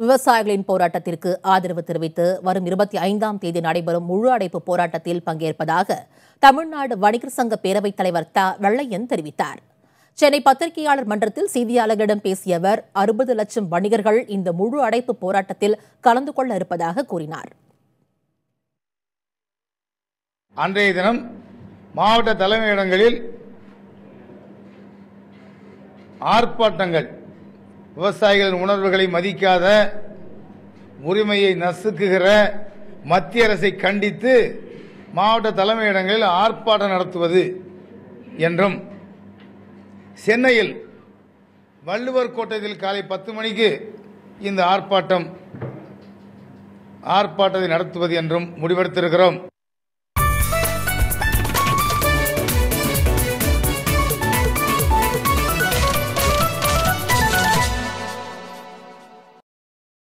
விவசாயிகளின் போராட்டத்திற்கு ஆதரவு தெரிவித்து வரும் 25ஆம் தேதி நடைபெறும் முழு அடைப்பு போராட்டத்தில் பங்கேற்பதாக தமிழ்நாடு வணிகர் சங்க பேரவைத் தலைவர் த. வெள்ளையன் தெரிவித்தார். சென்னை பத்திரிகையாளர் மன்றத்தில் செய்தியாளர்களிடம் பேசிய அவர் 60 லட்சம் வணிகர்கள் இந்த முழு அடைப்பு போராட்டத்தில் கலந்து கொள்ள இருப்பதாக கூறினார். அன்றைய தினம் மாவட்ட தலைமையிடங்களில் ஆர்ப்பாட்டங்கள், விவசாயிகளின் உணர்வுகளை மதிக்காத, உரிமையை நசுக்குகிற மத்திய அரசை கண்டித்து மாவட்ட தலைமையிடங்களில் ஆர்ப்பாட்டம் நடத்துவது என்றும், சென்னையில் வள்ளுவர் கோட்டத்தில் காலை 10 மணிக்கு இந்த ஆர்ப்பாட்டத்தை நடத்துவது என்றும் முடிவெடுத்திருக்கிறோம்.